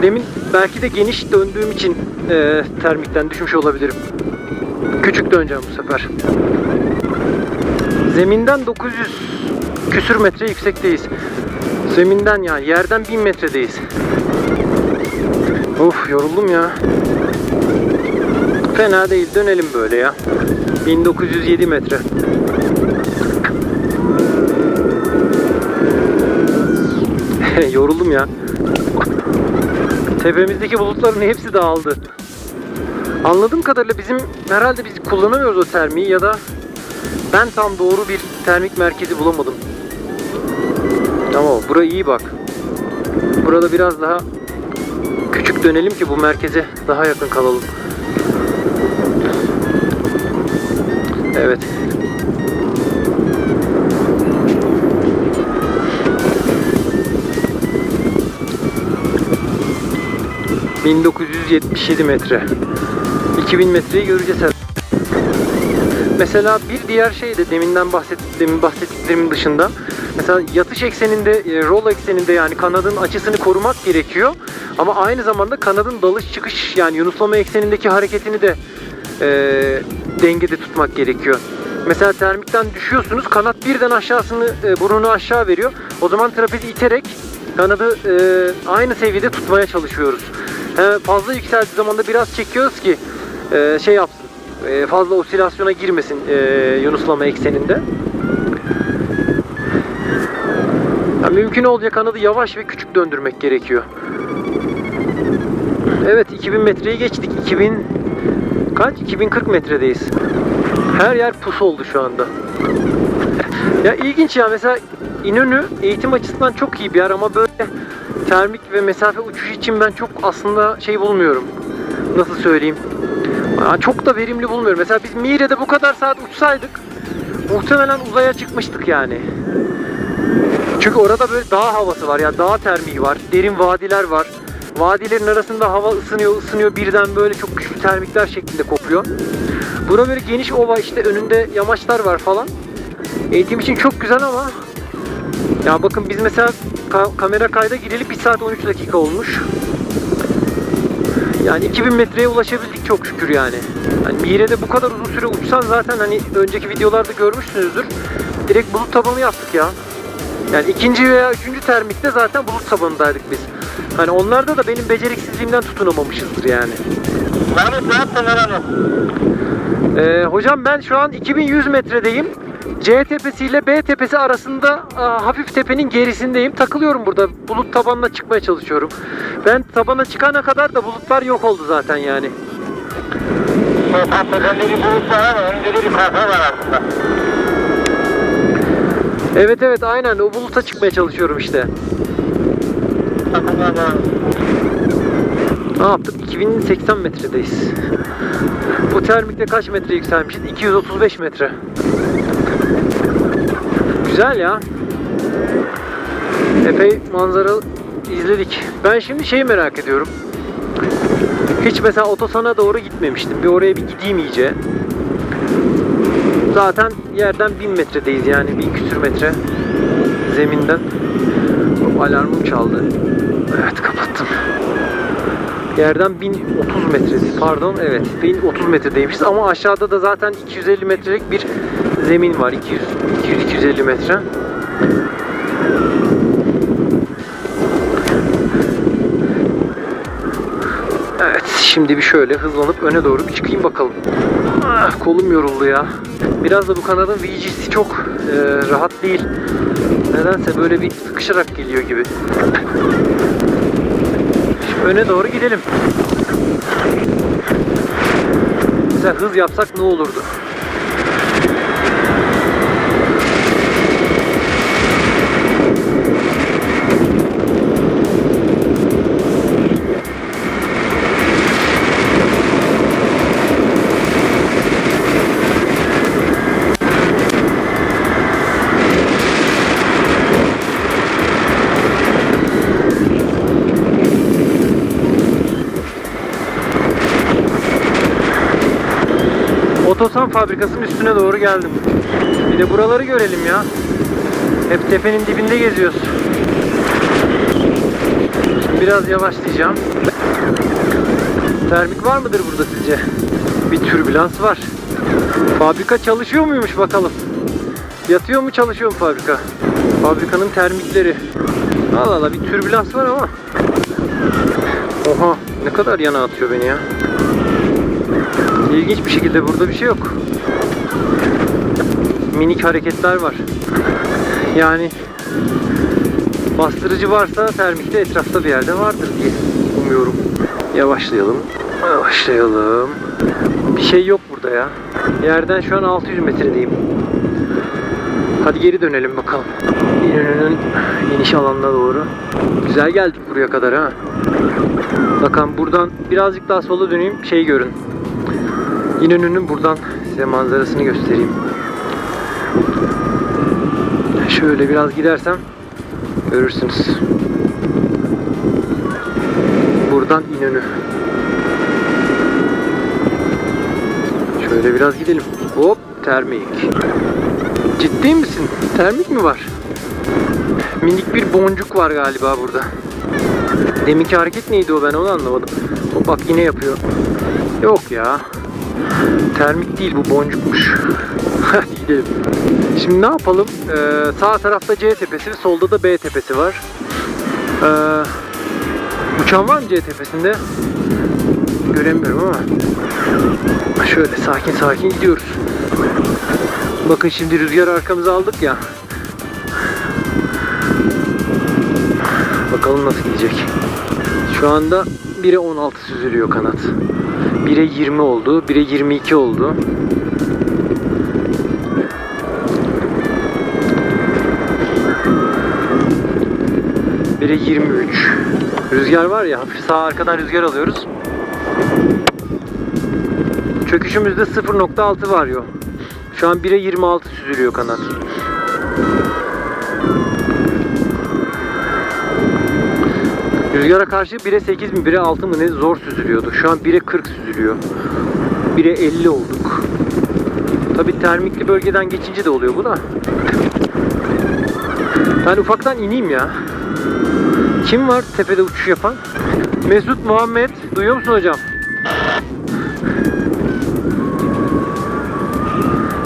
Demin belki de geniş döndüğüm için termikten düşmüş olabilirim. Küçük döneceğim bu sefer. Zeminden 900 küsür metre yüksekteyiz. Zeminden yani yerden 1000 metredeyiz. Of, yoruldum ya. Fena değil, dönelim böyle ya. 1907 metre. Yoruldum ya. Tepemizdeki bulutların hepsi dağıldı. Anladığım kadarıyla herhalde biz kullanamıyoruz o termiği ya da ben tam doğru bir termik merkezi bulamadım. Ama buraya iyi bak. Burada biraz daha küçük dönelim ki bu merkeze daha yakın kalalım. Evet. ...1977 metre. 2000 metreyi göreceğiz herhalde. Mesela bir diğer şey de demin bahsettiklerimin dışında... Mesela yatış ekseninde, roll ekseninde yani kanadın açısını korumak gerekiyor. Ama aynı zamanda kanadın dalış çıkış yani yunuslama eksenindeki hareketini de dengede tutmak gerekiyor. Mesela termikten düşüyorsunuz, kanat birden burnunu aşağı veriyor. O zaman trapezi iterek kanadı aynı seviyede tutmaya çalışıyoruz. Fazla yükseldiği zaman da biraz çekiyoruz ki şey yapsın, fazla osilasyona girmesin yunuslama ekseninde. Yani mümkün olacak kanadı yavaş ve küçük döndürmek gerekiyor. Evet, 2000 metreyi geçtik. 2040 metredeyiz. Her yer pus oldu şu anda. Ya ilginç ya, mesela İnönü eğitim açısından çok iyi bir yer ama böyle termik ve mesafe uçuş için ben çok aslında şey bulmuyorum. Nasıl söyleyeyim? Çok da verimli bulmuyorum. Mesela biz Mire'de bu kadar saat uçsaydık muhtemelen uzaya çıkmıştık yani. Çünkü orada böyle dağ havası var ya, dağ termiği var, derin vadiler var. Vadilerin arasında hava ısınıyor birden böyle çok güçlü termikler şeklinde kopuyor. Bura böyle geniş ova, işte önünde yamaçlar var falan. Eğitim için çok güzel ama ya bakın biz mesela kamera kayda gireli 1 saat 13 dakika olmuş. Yani 2000 metreye ulaşabildik çok şükür yani. Hani Mire'de bu kadar uzun süre uçsan zaten hani önceki videolarda görmüşsünüzdür. Direkt bulut tabanı yaptık ya. Yani 2. veya 3. termikte zaten bulut tabanındaydık biz. Hani onlarda da benim beceriksizliğimden tutunamamışızdır yani.
Mehmet ne yaptın lan?
Hocam ben şu an 2100 metredeyim. C tepesi ile B tepesi arasında hafif tepenin gerisindeyim. Takılıyorum burada. Bulut tabanına çıkmaya çalışıyorum. Ben tabana çıkana kadar da bulutlar yok oldu zaten yani.
Tepende bir bulut var ama önünde de bir kafa var aslında.
Evet aynen o buluta çıkmaya çalışıyorum işte. Ne yaptık? 2080 metredeyiz. Bu termikte kaç metre yükselmişiz? 235 metre. Güzel ya. Epey manzara izledik. Ben şimdi şeyi merak ediyorum. Hiç mesela Otosan'a doğru gitmemiştim. Bir oraya bir gideyim iyice. Zaten yerden 1000 metredeyiz yani 1000 küsür metre zeminden. Alarmım çaldı. Evet, kapattım. Yerden 1030 metre, pardon, evet 1030 metredeymişiz ama aşağıda da zaten 250 metrelik bir zemin var. 200-250 metre. Evet, şimdi bir şöyle hızlanıp öne doğru bir çıkayım bakalım. Kolum yoruldu ya. Biraz da bu kanadın VG'si çok rahat değil. Nedense böyle bir sıkışarak geliyor gibi. Şimdi öne doğru gidelim. Mesela hız yapsak ne olurdu? Otosan Hayvan fabrikasının üstüne doğru geldim. Bir de buraları görelim ya. Hep tepenin dibinde geziyoruz. Şimdi biraz yavaşlayacağım. Termik var mıdır burada sizce? Bir türbülans var. Fabrika çalışıyor muymuş bakalım. Yatıyor mu çalışıyor mu fabrika? Fabrikanın termikleri. Allah Allah, bir türbülans var ama. Oha, ne kadar yana atıyor beni ya. İlginç bir şekilde burada bir şey yok. Minik hareketler var. Yani bastırıcı varsa termikte etrafta bir yerde vardır diye umuyorum. Yavaşlayalım. Yavaşlayalım. Bir şey yok burada ya. Yerden şu an 600 metredeyim. Hadi geri dönelim bakalım. İnönü'nün iniş alanına doğru. Güzel geldik buraya kadar ha. Bakın buradan birazcık daha sola döneyim, şey görün. İnönü'nün buradan size manzarasını göstereyim. Şöyle biraz gidersem görürsünüz. Buradan İnönü. Şöyle biraz gidelim. Hop, termik. Ciddi misin? Termik mi var? Minik bir boncuk var galiba burada. Deminki hareket neydi o, ben onu anlamadım. O bak yine yapıyor. Yok ya. Termik değil, bu boncukmuş. Hadi gidelim. Şimdi ne yapalım? Sağ tarafta C tepesi, solda da B tepesi var. Uçan var mı C tepesinde? Göremiyorum ama. Şöyle sakin sakin gidiyoruz. Bakın şimdi rüzgar arkamıza aldık ya. Bakalım nasıl gidecek. Şu anda 1'e 16 süzülüyor kanat. 1'e 20 oldu. 1'e 22 oldu. Bire 23. Rüzgar var ya, hafif sağ arkadan rüzgar alıyoruz. Çöküşümüzde 0.6 var yo. Şu an 1'e 26 süzülüyor kanat. Rüzgara karşı 1'e 8 mi 1'e 6 mı ne zor süzülüyordu. Şu an 1'e 40 süzülüyor. 1'e 50 olduk. Tabi termikli bölgeden geçince de oluyor bu da. Ben ufaktan ineyim ya. Kim var tepede uçuş yapan? Mesut Muhammed. Duyuyor musun hocam?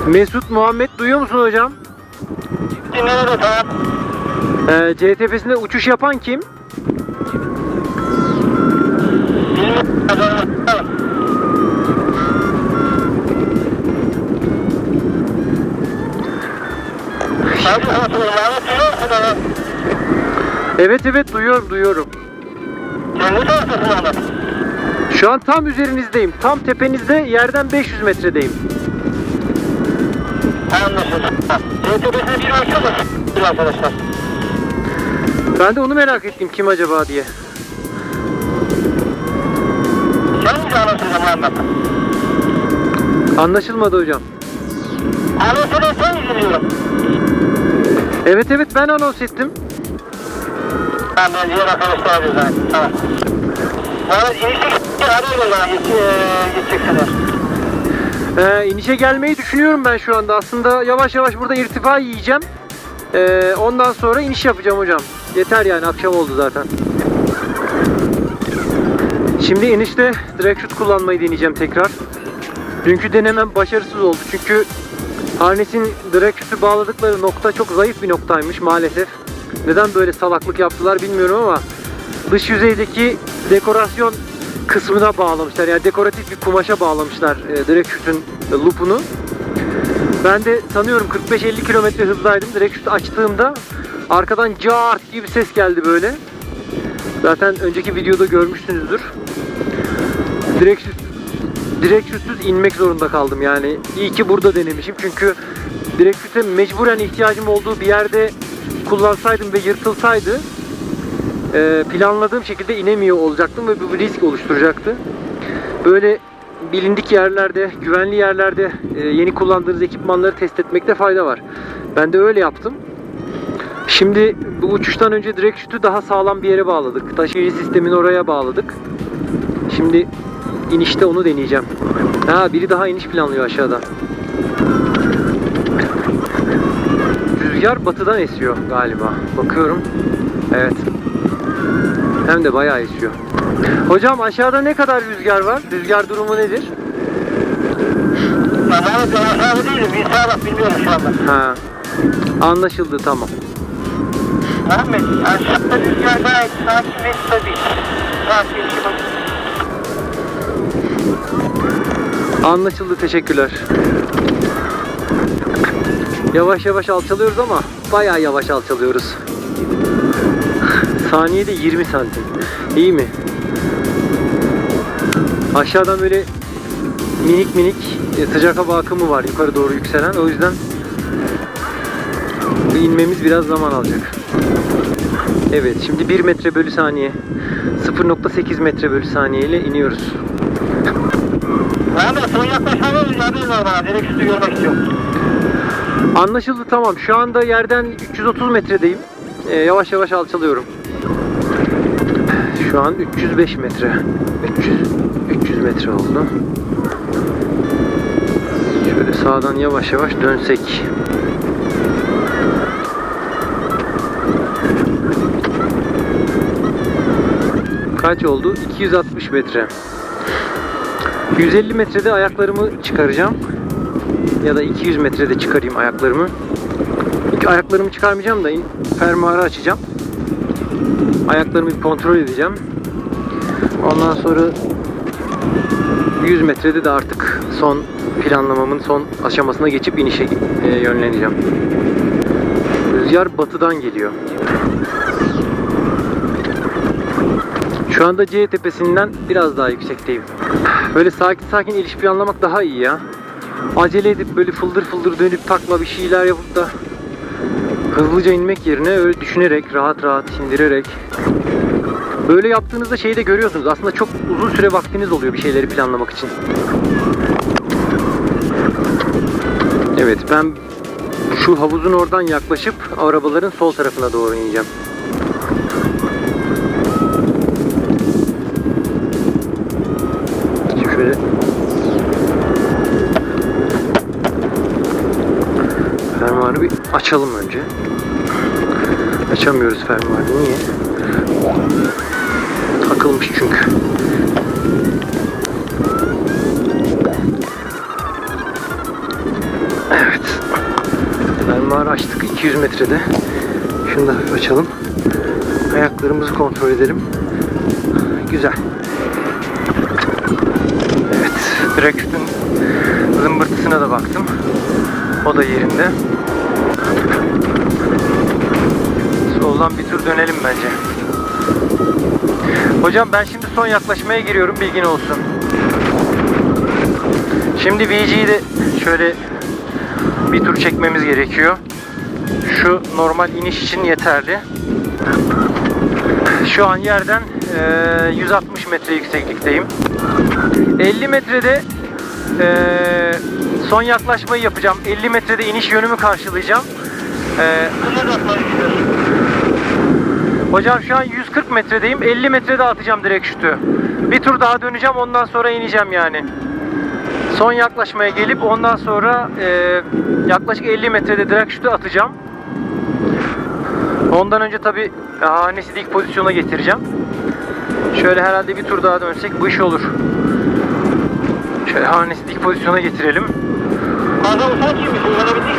Mesut Muhammed, duyuyor musun hocam?
Dinliyorum tamam.
C tepesinde uçuş yapan kim? Evet evet, duyuyorum. Şu an tam üzerinizdeyim. Tam tepenizde, yerden 500 metredeyim.
Anlaşıldı. C-Tepesi'ne bir ölçü mü arkadaşlar?
Ben de onu merak ettim, kim acaba diye.
Sen mi anlaşıldın anlattın?
Anlaşılmadı hocam.
Anonsunu sen izliyorum.
Evet evet, ben anons ettim.
Tamam, ben diğer arkadaşlar arıyoruz abi. Tamam. Valla inişte arıyorum bana gideceksinler.
İnişe gelmeyi düşünüyorum ben şu anda. Aslında yavaş yavaş burada irtifa yiyeceğim. Ondan sonra iniş yapacağım hocam. Yeter yani, akşam oldu zaten. Şimdi inişte direkt şut kullanmayı deneyeceğim tekrar. Dünkü denemem başarısız oldu. Çünkü harnesin direkt şutu bağladıkları nokta çok zayıf bir noktaymış maalesef. Neden böyle salaklık yaptılar bilmiyorum ama dış yüzeydeki dekorasyon kısmına bağlamışlar. Yani dekoratif bir kumaşa bağlamışlar direkt şutun loop'unu. Ben de sanıyorum 45-50 km hızdaydım. Direkt şut açtığımda arkadan cart gibi bir ses geldi böyle. Zaten önceki videoda görmüşsünüzdür. Direkt şutsuz inmek zorunda kaldım yani. İyi ki burada denemişim çünkü direkt şute mecburen ihtiyacım olduğu bir yerde kullansaydım ve yırtılsaydı planladığım şekilde inemiyor olacaktım ve bu bir risk oluşturacaktı. Böyle bilindik yerlerde, güvenli yerlerde yeni kullandığınız ekipmanları test etmekte fayda var. Ben de öyle yaptım. Şimdi bu uçuştan önce direkt şutu daha sağlam bir yere bağladık. Taşıyıcı sistemini oraya bağladık. Şimdi inişte onu deneyeceğim. Ha, biri daha iniş planlıyor aşağıda. Rüzgar batıdan esiyor galiba. Bakıyorum. Evet. Hem de bayağı esiyor. Hocam aşağıda ne kadar rüzgar var? Rüzgar durumu nedir?
Ben aşağıda değilim. Bir sağa bak, bilmiyorum şu anda.
Ha. Anlaşıldı, tamam.
Ahmet, aşağıda rüzgar gayet sakin ve stabil. Sakin, şu bak.
Anlaşıldı, teşekkürler. Yavaş yavaş alçalıyoruz ama bayağı yavaş alçalıyoruz. Saniyede 20 santim. İyi mi? Aşağıdan böyle minik minik sıcak hava akımı var yukarı doğru yükselen. O yüzden inmemiz biraz zaman alacak. Evet, şimdi 1 metre bölü saniye, 0.8 metre bölü saniye ile iniyoruz.
Ahmet, son yaklaşmada rüzgarı var bana. Direkt üstü görmek istiyorum.
Anlaşıldı, tamam. Şu anda yerden 330 metredeyim. Yavaş yavaş alçalıyorum. Şu an 305 metre. 300 metre oldu. Şöyle sağdan yavaş yavaş dönsek. Kaç oldu? 260 metre. 150 metrede ayaklarımı çıkaracağım. Ya da 200 metrede çıkarayım ayaklarımı. Ayaklarımı çıkarmayacağım da fermuarı açacağım. Ayaklarımı bir kontrol edeceğim. Ondan sonra 100 metrede de artık son planlamamın son aşamasına geçip inişe yönleneceğim. Rüzgar batıdan geliyor. Şu anda C tepesinden biraz daha yüksekteyim. Böyle sakin sakin iniş planlamak daha iyi ya. Acele edip böyle fıldır fıldır dönüp takla bir şeyler yapıp da hızlıca inmek yerine öyle düşünerek, rahat rahat indirerek. Böyle yaptığınızda şeyi de görüyorsunuz. Aslında çok uzun süre vaktiniz oluyor bir şeyleri planlamak için. Evet, ben şu havuzun oradan yaklaşıp arabaların sol tarafına doğru ineceğim. Şöyle fermuarı bir açalım önce. Açamıyoruz fermuarı. Niye? Takılmış çünkü. Evet. Fermuarı açtık 200 metrede. Şunu da hafif açalım. Ayaklarımızı kontrol edelim. Güzel. Evet. Direksiyonun zımbırtısına da baktım. O da yerinde. Soldan bir tur dönelim bence. Hocam ben şimdi son yaklaşmaya giriyorum, bilgin olsun. Şimdi VG'yi de şöyle bir tur çekmemiz gerekiyor. Şu normal iniş için yeterli. Şu an yerden 160 metre yükseklikteyim. 50 metrede son yaklaşmayı yapacağım. 50 metrede iniş yönümü karşılayacağım. Hocam şu an 140 metredeyim. 50 metrede atacağım direkt şutu. Bir tur daha döneceğim, ondan sonra ineceğim yani. Son yaklaşmaya gelip ondan sonra yaklaşık 50 metrede direkt şutu atacağım. Ondan önce tabi hanesi dik pozisyona getireceğim. Şöyle herhalde bir tur daha dönsek bu iş olur. Şöyle hanesi dik pozisyona getirelim.
Adam sen kimsin? Kullanabildin mi?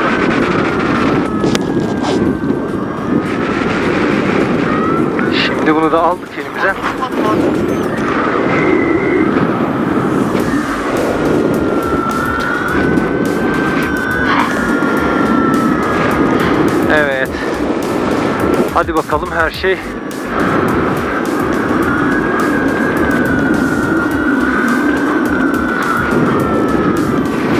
Şimdi bunu da aldık elimize. Evet. Hadi bakalım her şey.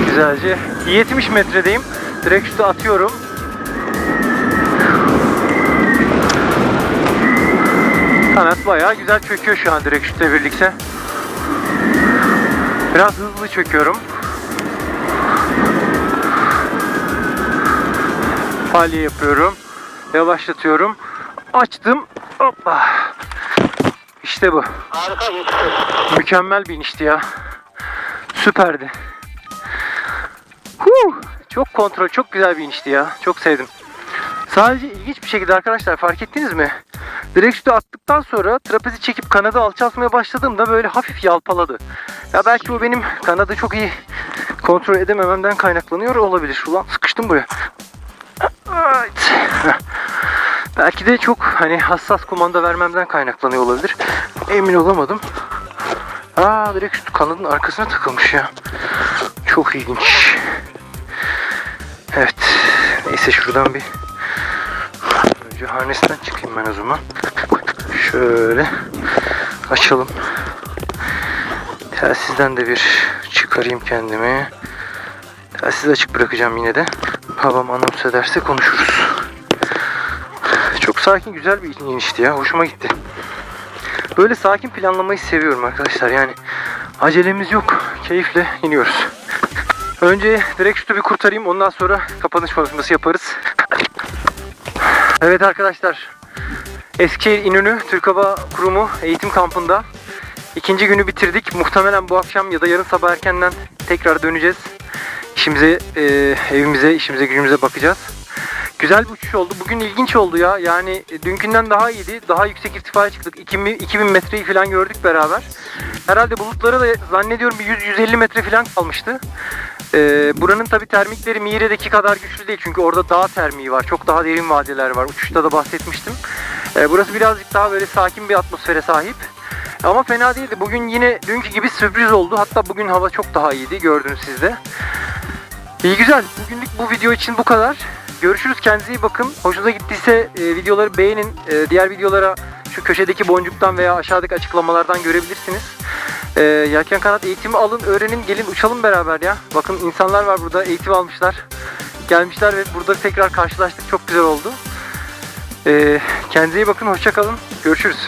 Güzelce. 70 metredeyim. Direkt şutu atıyorum. Kanat bayağı güzel çöküyor şu an direkt şutla birlikte. Biraz hızlı çöküyorum. Palye yapıyorum. Yavaşlatıyorum. Açtım. Hoppa. İşte bu.
Harika iniş.
Mükemmel bir inişti ya. Süperdi. Çok kontrol, çok güzel bir inişti ya. Çok sevdim. Sadece ilginç bir şekilde arkadaşlar, fark ettiniz mi? Direksiyonu attıktan sonra trapezi çekip kanadı alçaltmaya başladığımda böyle hafif yalpaladı. Ya belki bu benim kanadı çok iyi kontrol edemememden kaynaklanıyor olabilir. Ulan sıkıştım buraya. Evet. Belki de çok hani hassas kumanda vermemden kaynaklanıyor olabilir. Emin olamadım. Direksiyon kanadın arkasına takılmış ya. Çok ilginç. Evet. Neyse şuradan bir önce harnesten çıkayım ben o zaman. Şöyle açalım. Telsizden de bir çıkarayım kendimi. Telsizi açık bırakacağım yine de. Babam anons ederse konuşuruz. Çok sakin, güzel bir inişti ya. Hoşuma gitti. Böyle sakin planlamayı seviyorum arkadaşlar. Yani acelemiz yok. Keyifle iniyoruz. Önce direksiyonu bir kurtarayım. Ondan sonra kapanış konuşması yaparız. Evet arkadaşlar. Eskişehir İnönü Türk Hava Kurumu eğitim kampında ikinci günü bitirdik. Muhtemelen bu akşam ya da yarın sabah erkenden tekrar döneceğiz. İşimize, evimize, işimize, gücümüze bakacağız. Güzel bir uçuş oldu. Bugün ilginç oldu ya. Yani dünkünden daha iyiydi. Daha yüksek irtifaya çıktık. 2000 metreyi falan gördük beraber. Herhalde bulutlara da zannediyorum bir 100-150 metre falan kalmıştı. Buranın tabi termikleri Mire'deki kadar güçlü değil. Çünkü orada dağ termiği var. Çok daha derin vadiler var. Uçuşta da bahsetmiştim. Burası birazcık daha böyle sakin bir atmosfere sahip. Ama fena değildi. Bugün yine dünkü gibi sürpriz oldu. Hatta bugün hava çok daha iyiydi. Gördünüz siz de. İyi güzel. Bugünlük bu video için bu kadar. Görüşürüz. Kendinize iyi bakın. Hoşunuza gittiyse videoları beğenin. Diğer videolara şu köşedeki boncuktan veya aşağıdaki açıklamalardan görebilirsiniz. Yelken kanat eğitimi alın, öğrenin, gelin uçalım beraber ya. Bakın insanlar var burada, eğitim almışlar. Gelmişler ve burada tekrar karşılaştık. Çok güzel oldu. Kendinize iyi bakın. Hoşça kalın. Görüşürüz.